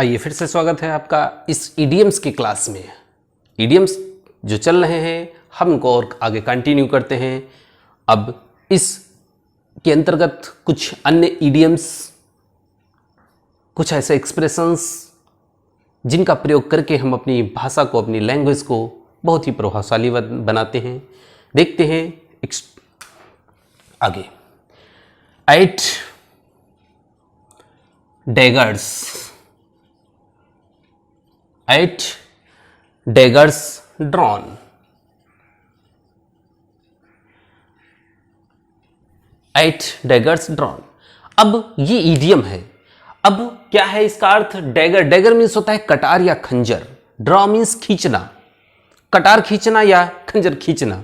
आइए फिर से स्वागत है आपका इस इडियम्स की क्लास में। इडियम्स जो चल रहे हैं हम उनको और आगे कंटिन्यू करते हैं। अब इस के अंतर्गत कुछ अन्य इडियम्स, कुछ ऐसे एक्सप्रेशंस जिनका प्रयोग करके हम अपनी भाषा को, अपनी लैंग्वेज को बहुत ही प्रभावशाली बनाते हैं। देखते हैं आगे। 8 daggers, 8 daggers drawn, 8 daggers drawn। अब ये ईडियम है। अब क्या है इसका अर्थ? डैगर, डैगर मीन्स होता है कटार या खंजर। ड्रॉ मीन्स खींचना, कटार खींचना या खंजर खींचना।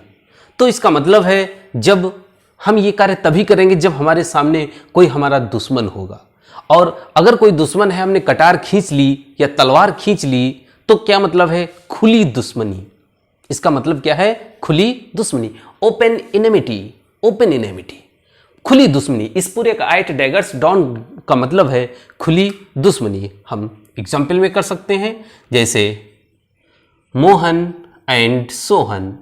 तो इसका मतलब है जब हम ये कार्य तभी करेंगे जब हमारे सामने कोई हमारा दुश्मन होगा। और अगर कोई दुश्मन है, हमने कटार खींच ली या तलवार खींच ली, तो क्या मतलब है? खुली दुश्मनी। इसका मतलब क्या है? खुली दुश्मनी, ओपन इनेमिटी, ओपन इनेमिटी, खुली दुश्मनी। इस पूरे का 8 daggers drawn का मतलब है खुली दुश्मनी। हम एग्जाम्पल में कर सकते हैं, जैसे मोहन एंड सोहन,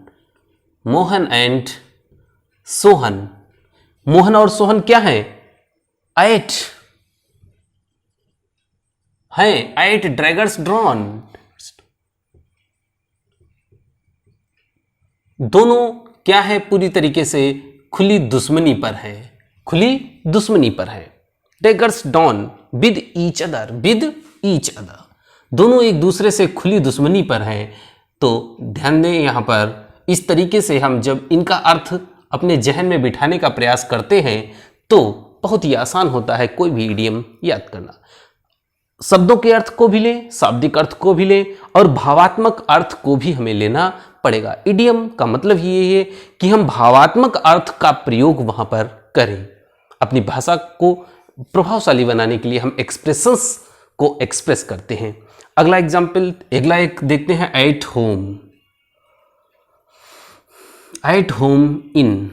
मोहन एंड सोहन। मोहन और सोहन क्या है? 8 हैं, 8 daggers drawn। दोनों क्या है? पूरी तरीके से खुली दुश्मनी पर है, खुली दुश्मनी पर है। daggers drawn with each other, with each other, दोनों एक दूसरे से खुली दुश्मनी पर हैं। तो ध्यान दें, यहां पर इस तरीके से हम जब इनका अर्थ अपने जहन में बिठाने का प्रयास करते हैं तो बहुत ही आसान होता है कोई भी इडियम याद करना। शब्दों के अर्थ को भी लें, शाब्दिक अर्थ को भी लें और भावात्मक अर्थ को भी हमें लेना पड़ेगा। इडियम का मतलब ही ये है कि हम भावात्मक अर्थ का प्रयोग वहां पर करें। अपनी भाषा को प्रभावशाली बनाने के लिए हम एक्सप्रेशंस को एक्सप्रेस करते हैं। अगला एग्जाम्पल, अगला एक देखते हैं, at home, at home in.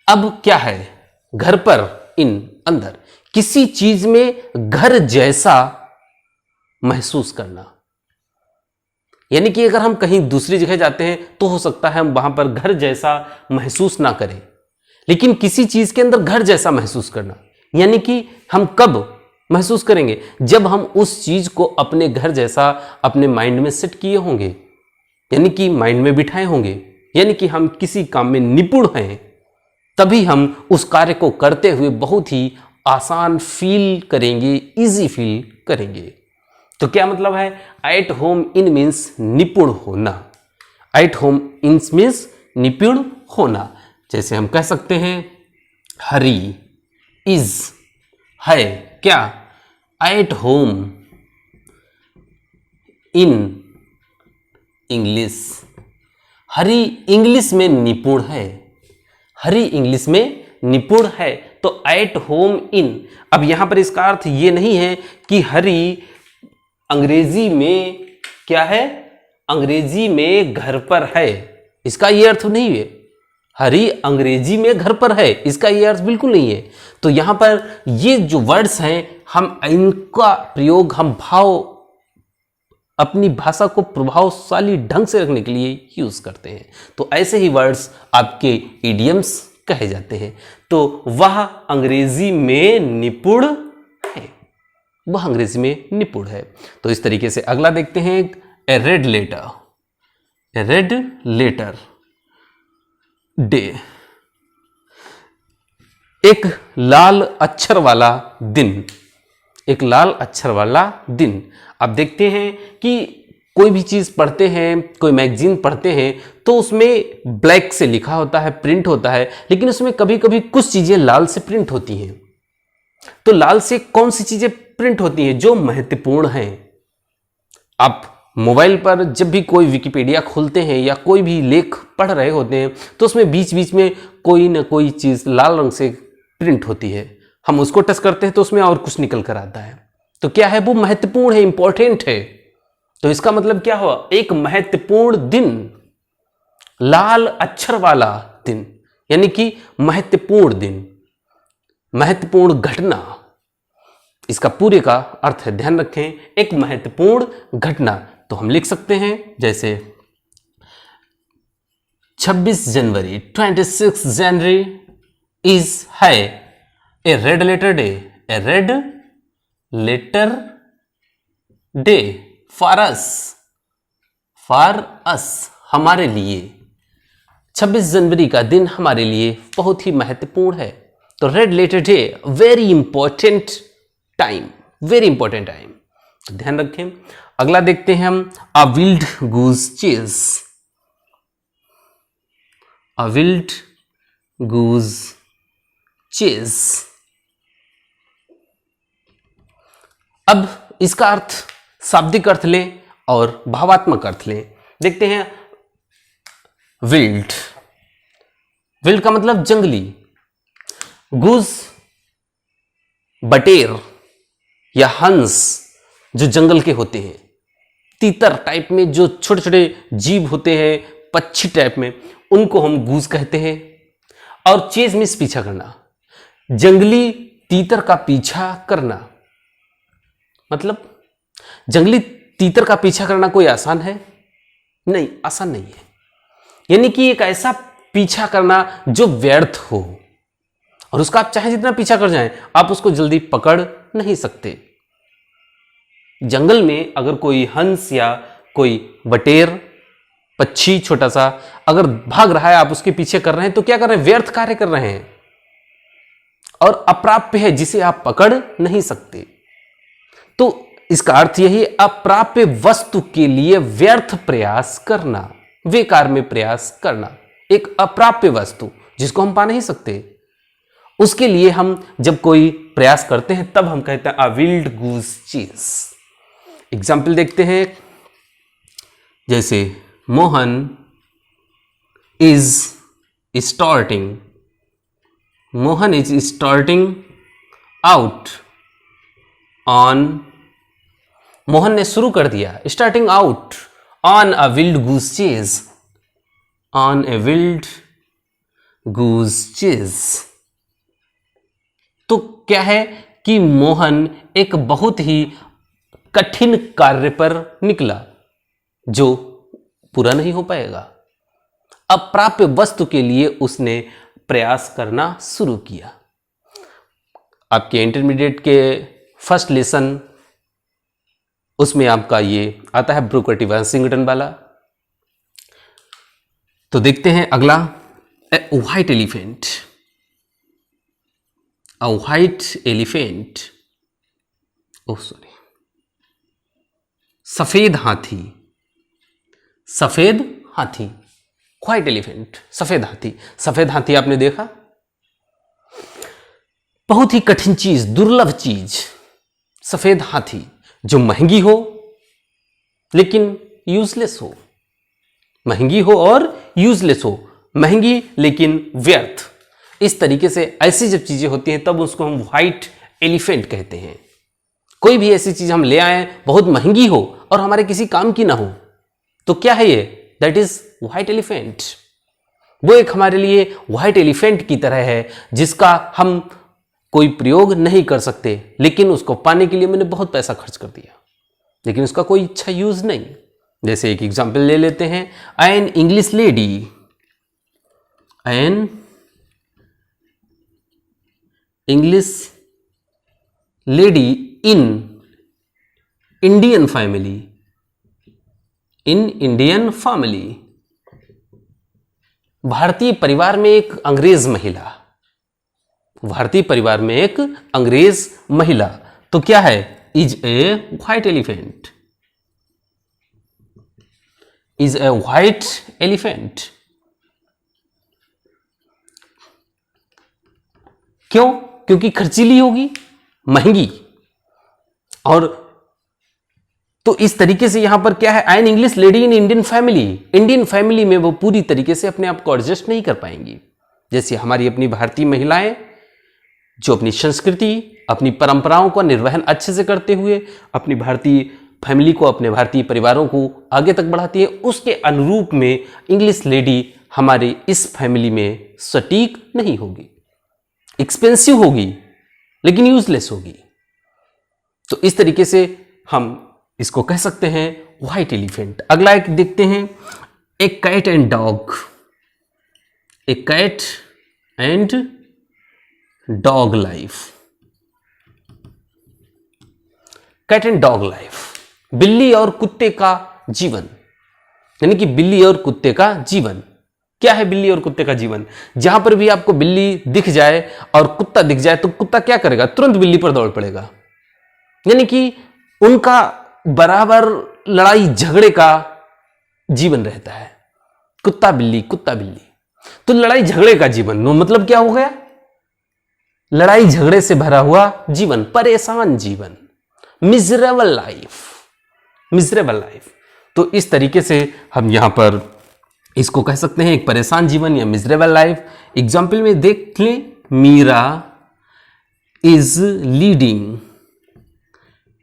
अब क्या है? घर पर, इन अंदर, किसी चीज में घर जैसा महसूस करना। यानी कि अगर हम कहीं दूसरी जगह जाते हैं तो हो सकता है हम वहां पर घर जैसा महसूस ना करें, लेकिन किसी चीज के अंदर घर जैसा महसूस करना, यानी कि हम कब महसूस करेंगे? जब हम उस चीज को अपने घर जैसा अपने माइंड में सेट किए होंगे, यानी कि माइंड में बिठाए होंगे, यानी कि हम किसी काम में निपुण हैं, तभी हम उस कार्य को करते हुए बहुत ही आसान फील करेंगे, इजी फील करेंगे। तो क्या मतलब है? एट होम इन मीन्स निपुण होना, एट होम इन मीन्स निपुण होना। जैसे हम कह सकते हैं हरी इज है क्या? At home in English. Hari English में निपुण है, हरी इंग्लिश में निपुण है। तो एट होम इन, अब यहां पर इसका अर्थ ये नहीं है कि हरी अंग्रेजी में क्या है? अंग्रेजी में घर पर है, इसका ये अर्थ नहीं है। हरी अंग्रेजी में घर पर है, इसका ये अर्थ बिल्कुल नहीं है। तो यहां पर ये जो वर्ड्स हैं, हम इनका प्रयोग हम भाव, अपनी भाषा को प्रभावशाली ढंग से रखने के लिए यूज करते हैं। तो ऐसे ही वर्ड्स आपके इडियम्स कहे जाते हैं। तो वह अंग्रेजी में निपुण है, वह अंग्रेजी में निपुण है। तो इस तरीके से अगला देखते हैं, ए रेड लेटर, ए रेड लेटर डे, एक लाल अक्षर वाला दिन, एक लाल अक्षर वाला दिन। अब देखते हैं कि कोई भी चीज पढ़ते हैं, कोई मैगजीन पढ़ते हैं तो उसमें ब्लैक से लिखा होता है, प्रिंट होता है, लेकिन उसमें कभी कभी कुछ चीजें लाल से प्रिंट होती हैं। तो लाल से कौन सी चीजें प्रिंट होती हैं? जो महत्वपूर्ण हैं। आप मोबाइल पर जब भी कोई विकिपीडिया खोलते हैं या कोई भी लेख पढ़ रहे होते हैं तो उसमें बीच बीच में कोई ना कोई चीज लाल रंग से प्रिंट होती है। हम उसको टच करते हैं तो उसमें और कुछ निकल कर आता है। तो क्या है? वो महत्वपूर्ण है, इंपॉर्टेंट है। तो इसका मतलब क्या हुआ? एक महत्वपूर्ण दिन, लाल अक्षर वाला दिन, यानी कि महत्वपूर्ण दिन, महत्वपूर्ण घटना। इसका पूरे का अर्थ है, ध्यान रखें, एक महत्वपूर्ण घटना। तो हम लिख सकते हैं जैसे 26 जनवरी 26 जनवरी इज है a red letter day, a red letter day for us, हमारे लिए। 26 जनवरी का दिन हमारे लिए बहुत ही महत्वपूर्ण है। तो red letter day, very important time, very important time, तो ध्यान रखें। अगला देखते हैं हम, a wild goose chase, a wild goose chase. अब इसका अर्थ, शाब्दिक अर्थ लें और भावात्मक अर्थ लें। देखते हैं, विल्ड, विल्ड का मतलब जंगली, गूज बटेर या हंस जो जंगल के होते हैं, तीतर टाइप में जो छोटे छोटे जीव होते हैं, पक्षी टाइप में, उनको हम गूज कहते हैं। और चेज मीन्स पीछा करना, जंगली तीतर का पीछा करना। मतलब जंगली तीतर का पीछा करना कोई आसान है? नहीं, आसान नहीं है। यानी कि एक ऐसा पीछा करना जो व्यर्थ हो, और उसका आप चाहे जितना पीछा कर जाएं, आप उसको जल्दी पकड़ नहीं सकते। जंगल में अगर कोई हंस या कोई बटेर पक्षी छोटा सा अगर भाग रहा है, आप उसके पीछे कर रहे हैं, तो क्या कर रहे हैं? व्यर्थ कार्य कर रहे हैं और अप्राप्य है, जिसे आप पकड़ नहीं सकते। तो इसका अर्थ यही, अप्राप्य वस्तु के लिए व्यर्थ प्रयास करना, बेकार में प्रयास करना। एक अप्राप्य वस्तु जिसको हम पा नहीं सकते, उसके लिए हम जब कोई प्रयास करते हैं तब हम कहते हैं अ विल्ड गूज चीज। एग्जाम्पल देखते हैं, जैसे Mohan is starting, Mohan is starting out on, Mohan ने शुरू कर दिया, starting out on a wild goose chase, on a wild goose chase. तो क्या है कि मोहन एक बहुत ही कठिन कार्य पर निकला जो पूरा नहीं हो पाएगा। अप्राप्य वस्तु के लिए उसने प्रयास करना शुरू किया। आपके इंटरमीडिएट के फर्स्ट लेसन, उसमें आपका ये आता है ब्रोकेटिव वाशिंगटन वाला। तो देखते हैं अगला, a white elephant, a white elephant, oh sorry, सफेद हाथी, सफेद हाथी, व्हाइट एलिफेंट, सफेद हाथी। सफेद हाथी आपने देखा, बहुत ही कठिन चीज, दुर्लभ चीज, सफेद हाथी जो महंगी हो लेकिन यूजलेस हो, महंगी हो और यूजलेस हो, महंगी लेकिन व्यर्थ। इस तरीके से ऐसी जब चीजें होती हैं तब उसको हम व्हाइट एलिफेंट कहते हैं। कोई भी ऐसी चीज हम ले आए बहुत महंगी हो और हमारे किसी काम की ना हो, तो क्या है ये? That is white elephant. वो एक हमारे लिए व्हाइट एलिफेंट की तरह है जिसका हम कोई प्रयोग नहीं कर सकते, लेकिन उसको पाने के लिए मैंने बहुत पैसा खर्च कर दिया, लेकिन उसका कोई अच्छा यूज नहीं। जैसे एक एग्जाम्पल ले लेते हैं, an English lady, an English lady in Indian family, in Indian family, भारतीय परिवार में एक अंग्रेज महिला, भारतीय परिवार में एक अंग्रेज महिला, तो क्या है? Is a white elephant, is a white elephant. क्यों? क्योंकि खर्चीली होगी, महंगी। और तो इस तरीके से यहां पर क्या है, an English lady in Indian family, Indian family में वो पूरी तरीके से अपने आप को एडजस्ट नहीं कर पाएंगी। जैसे हमारी अपनी भारतीय महिलाएं जो अपनी संस्कृति, अपनी परंपराओं का निर्वहन अच्छे से करते हुए अपनी भारतीय फैमिली को, अपने भारतीय परिवारों को आगे तक बढ़ाती है, उसके अनुरूप में इंग्लिश लेडी हमारे इस फैमिली में सटीक नहीं होगी, एक्सपेंसिव होगी लेकिन यूजलेस होगी। तो इस तरीके से हम इसको कह सकते हैं व्हाइट एलिफेंट। अगला एक देखते हैं, a cat and dog. A cat and dog life. Cat and dog life, बिल्ली और कुत्ते का जीवन, यानी कि बिल्ली और कुत्ते का जीवन। क्या है बिल्ली और कुत्ते का जीवन? जहां पर भी आपको बिल्ली दिख जाए और कुत्ता दिख जाए तो कुत्ता क्या करेगा? तुरंत बिल्ली पर दौड़ पड़ेगा। यानी कि उनका बराबर लड़ाई झगड़े का जीवन रहता है, कुत्ता बिल्ली कुत्ता बिल्ली। तो लड़ाई झगड़े का जीवन, मतलब क्या हो गया? लड़ाई झगड़े से भरा हुआ जीवन, परेशान जीवन, मिजरेबल लाइफ, मिजरेबल लाइफ। तो इस तरीके से हम यहां पर इसको कह सकते हैं एक परेशान जीवन या मिजरेबल लाइफ। एग्जाम्पल में देख लें, Meera is leading,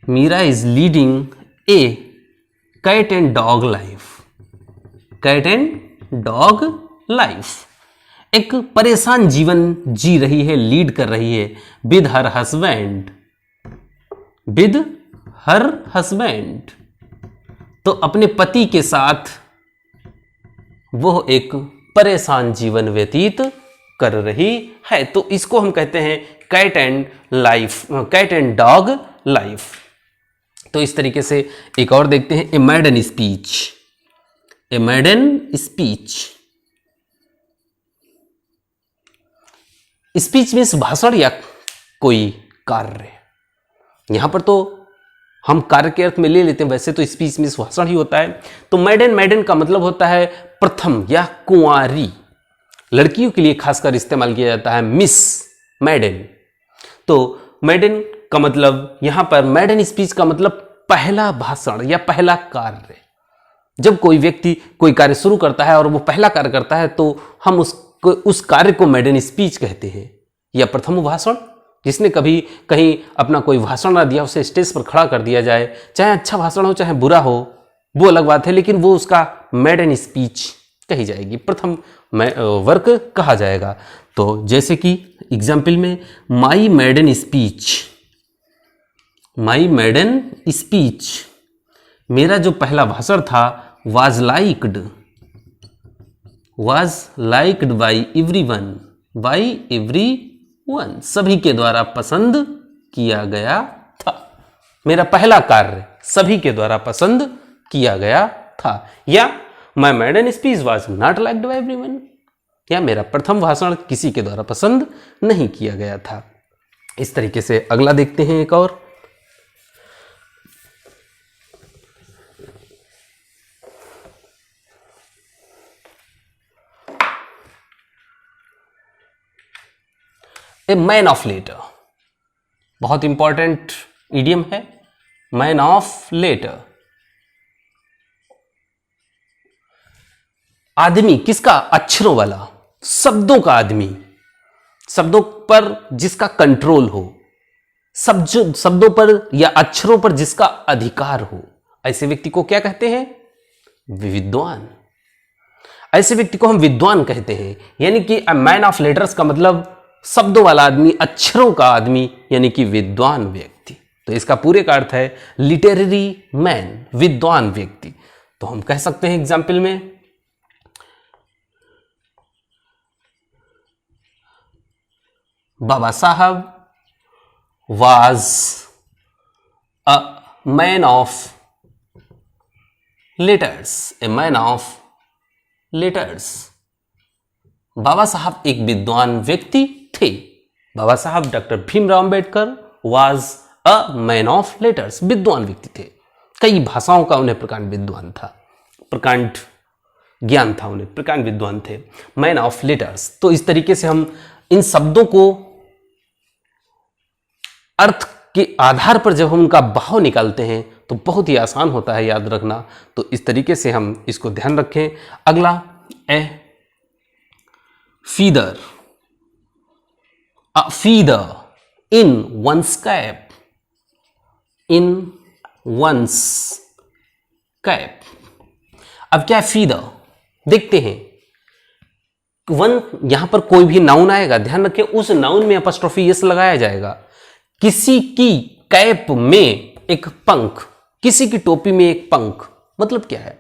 Meera is leading a cat and dog life, cat and dog life. एक परेशान जीवन जी रही है, लीड कर रही है with her husband, with her husband. तो अपने पति के साथ वो एक परेशान जीवन व्यतीत कर रही है। तो इसको हम कहते हैं cat and life, cat and dog life. तो इस तरीके से एक और देखते हैं, a maiden speech. A maiden speech, speech means भाषण या कोई कार्य। यहां पर तो हम कार्य के अर्थ में ले लेते हैं, वैसे तो स्पीच मीन्स भाषण ही होता है। तो मैडन, मैडन का मतलब होता है प्रथम या कुंवारी, लड़कियों के लिए खासकर इस्तेमाल किया जाता है मिस, मैडन। तो मैडन का मतलब यहां पर, मैडन स्पीच का मतलब पहला भाषण या पहला कार्य। जब कोई व्यक्ति कोई कार्य शुरू करता है और वो पहला कार्य करता है तो हम उस कार्य को मैडन स्पीच कहते हैं, या प्रथम भाषण। जिसने कभी कहीं अपना कोई भाषण ना दिया, उसे स्टेज पर खड़ा कर दिया जाए, चाहे अच्छा भाषण हो चाहे बुरा हो, वो अलग बात है, लेकिन वो उसका मैडन स्पीच कही जाएगी, प्रथम वर्क कहा जाएगा। तो जैसे कि एग्जाम्पल में, माई मैडन स्पीच, माई मैडन स्पीच, मेरा जो पहला भाषण था, was liked by everyone, by everyone, सभी के द्वारा पसंद किया गया था। मेरा पहला कार्य सभी के द्वारा पसंद किया गया था। Yeah my maiden speech was not liked by everyone, yeah मेरा प्रथम भाषण किसी के द्वारा पसंद नहीं किया गया था। इस तरीके से अगला देखते हैं एक और, ए मैन ऑफ लेटर। बहुत इंपॉर्टेंट इडियम है, मैन ऑफ लेटर। आदमी किसका? अक्षरों वाला, शब्दों का आदमी, शब्दों पर जिसका कंट्रोल हो, शब्दों पर या अक्षरों पर जिसका अधिकार हो, ऐसे व्यक्ति को क्या कहते हैं? विद्वान। ऐसे व्यक्ति को हम विद्वान कहते हैं। यानी कि मैन ऑफ लेटर्स का मतलब शब्दों वाला आदमी, अक्षरों का आदमी, यानी कि विद्वान व्यक्ति। तो इसका पूरे का अर्थ है लिटरेरी मैन, विद्वान व्यक्ति। तो हम कह सकते हैं एग्जाम्पल में, बाबा साहब was a man of letters, a man of letters। बाबा साहब एक विद्वान व्यक्ति थे। बाबा साहब doctor Bhimrao Ambedkar was a man of letters, विद्वान व्यक्ति थे। कई भाषाओं का उन्हें प्रकांड विद्वान था, प्रकांड ज्ञान था उन्हें, प्रकांड विद्वान थे, मैन ऑफ लेटर्स। तो इस तरीके से हम इन शब्दों को अर्थ के आधार पर जब हम उनका भाव निकालते हैं तो बहुत ही आसान होता है याद रखना। तो इस तरीके से हम इसको ध्यान रखें। अगला, ए फीदर, अ फीदर इन वंस कैप, इन वंस कैप। अब क्या है फीदर? देखते हैं, वन यहां पर कोई भी नाउन आएगा, ध्यान रखें उस नाउन में अपॉस्ट्रोफी एस लगाया जाएगा। किसी की कैप में एक पंख, किसी की टोपी में एक पंख, मतलब क्या है?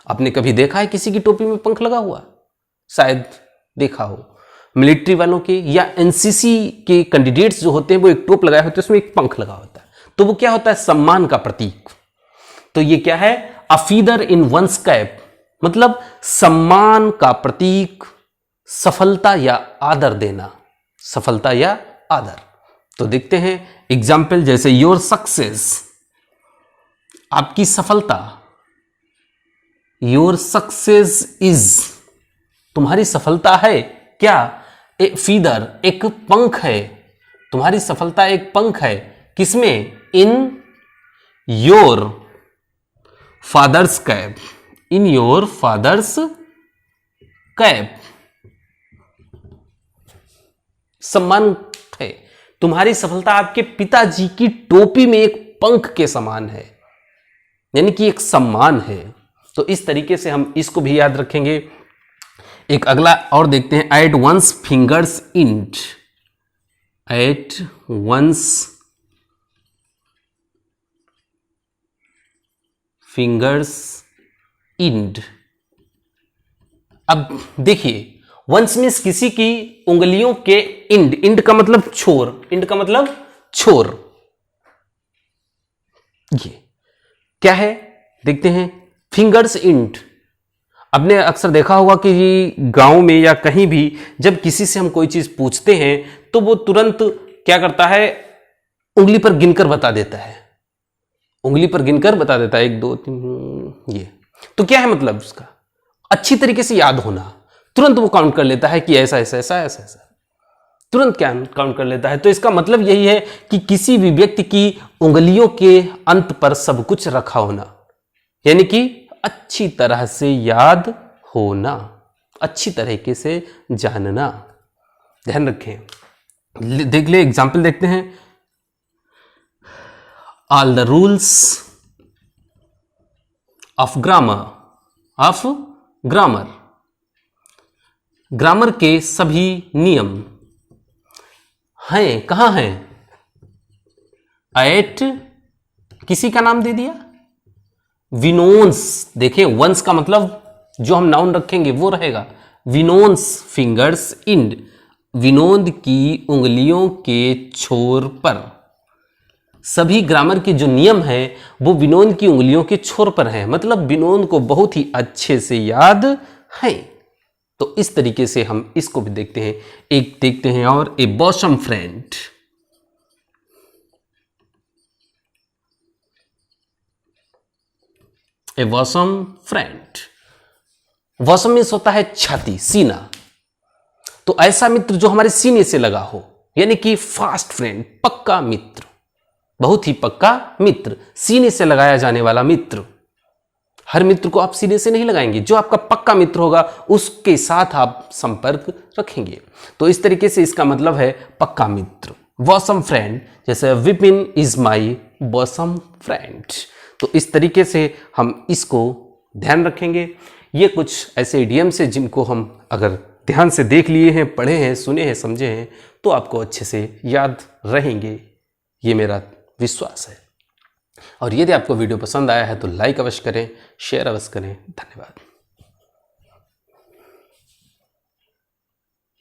आपने कभी देखा है किसी की टोपी में पंख लगा हुआ? शायद देखा हो। मिलिट्री वालों के या एनसीसी के कैंडिडेट्स जो होते हैं वो एक टोप लगाए होते हैं, उसमें एक पंख लगा होता है, तो वो क्या होता है? सम्मान का प्रतीक। तो ये क्या है? अ फीदर इन वंस कैप, मतलब सम्मान का प्रतीक, सफलता या आदर देना, सफलता या आदर। तो देखते हैं एग्जाम्पल, जैसे योर सक्सेस, आपकी सफलता, योर सक्सेस इज, तुम्हारी सफलता है क्या? ए फीदर, एक पंख है, तुम्हारी सफलता एक पंख है, किसमें? In your fathers cap, in your fathers cap, सम्मान है, तुम्हारी सफलता आपके पिताजी की टोपी में एक पंख के समान है, यानी कि एक सम्मान है। तो इस तरीके से हम इसको भी याद रखेंगे। एक अगला और देखते हैं, at one's fingers end, at one's fingers end. अब देखिए, वंस मीन्स किसी की उंगलियों के इंड, इंड का मतलब छोर, इंड का मतलब छोर। ये क्या है देखते हैं, फिंगर्स इंड। आपने अक्सर देखा होगा कि गांव में या कहीं भी जब किसी से हम कोई चीज पूछते हैं तो वो तुरंत क्या करता है? उंगली पर गिनकर बता देता है, उंगली पर गिनकर बता देता है, 1 2 3। ये तो क्या है मतलब उसका? अच्छी तरीके से याद होना, तुरंत वो काउंट कर लेता है कि ऐसा ऐसा ऐसा ऐसा ऐसा, तुरंत क्या काउंट कर लेता है। तो इसका मतलब यही है कि किसी भी व्यक्ति की उंगलियों के अंत पर सब कुछ रखा होना, यानी कि अच्छी तरह से याद होना, अच्छी तरीके से जानना। ध्यान रखें, देख ले एग्जाम्पल देखते हैं। All the rules of grammar, of grammar, grammar के सभी नियम हैं, कहां हैं? एट, किसी का नाम दे दिया, विनोन्स। देखें, वंस का मतलब जो हम नाउन रखेंगे वो रहेगा विनोन्स फिंगर्स इंड, विनोद की उंगलियों के छोर पर। सभी ग्रामर के जो नियम हैं वो विनोद की उंगलियों के छोर पर हैं, मतलब विनोद को बहुत ही अच्छे से याद है। तो इस तरीके से हम इसको भी देखते हैं। एक देखते हैं और, ए बॉसम फ्रेंड, ए बॉसम फ्रेंड, बॉसम मीन्स होता है छाती, सीना। तो ऐसा मित्र जो हमारे सीने से लगा हो, यानी कि फास्ट फ्रेंड, पक्का मित्र, बहुत ही पक्का मित्र, सीने से लगाया जाने वाला मित्र। हर मित्र को आप सीने से नहीं लगाएंगे, जो आपका पक्का मित्र होगा उसके साथ आप संपर्क रखेंगे। तो इस तरीके से इसका मतलब है पक्का मित्र, बॉसम फ्रेंड। जैसे Vipin is my bosom friend. तो इस तरीके से हम इसको ध्यान रखेंगे। ये कुछ ऐसे इडियम्स हैं जिनको हम अगर ध्यान से देख लिए हैं, पढ़े हैं, सुने हैं, समझे हैं, तो आपको अच्छे से याद रहेंगे, ये मेरा विश्वास है। और यदि आपको वीडियो पसंद आया है तो लाइक अवश्य करें, शेयर अवश्य करें। धन्यवाद।